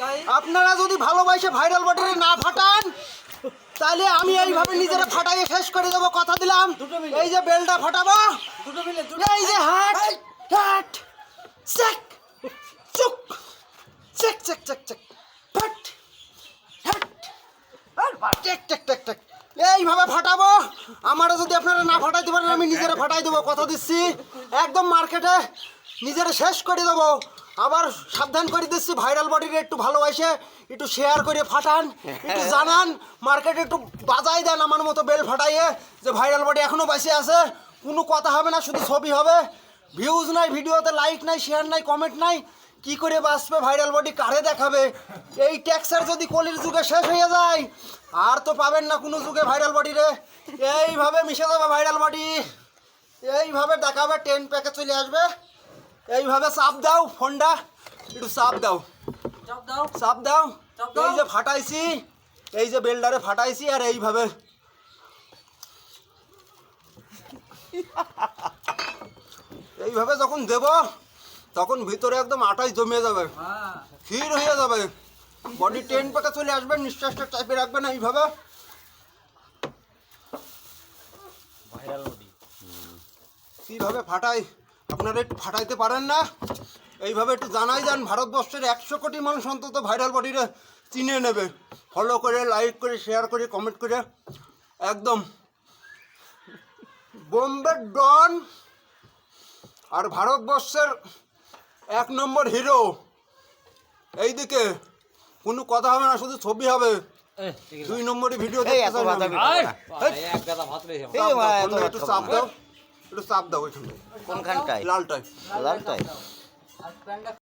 Guys, আপনারা যদি ভালোবাসে ভাইরাল বডিরে না ফাটান তাহলে আমি এইভাবে নিজেরা ফাটাইয়ে শেষ করে দেবো, কথা দিলাম। এই যে বেলটা ফাটাবো, এই যে হাট হাট চেক চুক চেক চেক চেক চেক ফাট হাট আর টেক টেক টেক টেক এইভাবে ফাটাবো। আমারও যদি আপনারা না ফাটাইতে পারেন আমি নিজেরা ফাটাই দেবো, কথা দিচ্ছি। একদম মার্কেটে নিজেরা শেষ করে দেবো। আবার সাবধান করে দিচ্ছি, ভাইরাল বডিকে একটু ভালোবাসে একটু শেয়ার করে ফাটান, একটু জানান, মার্কেটে একটু বাজাই দেন আমার মতো বেল ফাটাইয়ে যে ভাইরাল বডি এখনও বেঁচে আছে। কোনো কথা হবে না, শুধু ছবি হবে, ভিউজ নাই, ভিডিওতে লাইক নাই, শেয়ার নাই, কমেন্ট নাই। কি করে বাঁচবে ভাইরাল বডি, কারে দেখাবে? এই ট্যাক্সের যদি কলির যুগে শেষ হয়ে যায় আর তো পাবেন না কোনো যুগে ভাইরাল বডি রে। এইভাবে মিশে যাবে ভাইরাল বডি, এইভাবে দেখাবে, 10 প্যাকে চলে আসবে। এইভাবে চাপ দাও, ফোনটা একটু চাপ দাও, চাপ দাও। এই যে ফাটাইছি, এই যে বেলডারে ফাটাইছি, আর এইভাবে এইভাবে যখন দেব তখন ভিতরে একদম আটাই জমে যাবে, ক্ষীর হয়ে যাবে, বডি 10 প্যাকে চলে আসবে, নিঃশ্বাসটা চাপে রাখবেন এইভাবে। কিভাবে ফাটাই আপনারা একটু ফাটাইতে পারেন না? এইভাবে একটু জানাই যান, ভারতবর্ষের 100 কোটি মানুষ অন্তত ভাইরাল বডিরে চিনে নেবে। ফলো করে, লাইক করে, শেয়ার করে, কমেন্ট করে। একদম বোম্বে ডন আর ভারতবর্ষের 1 নম্বর হিরো। এইদিকে কোনো কথা হবে না, শুধু ছবি হবে। 2 নম্বরই ভিডিও দেখতে চাই না। একটু চাপ দাও, একটু চাপ দাও, ওইখানটায় কোনখানটায়? লালটায়। লালটায়।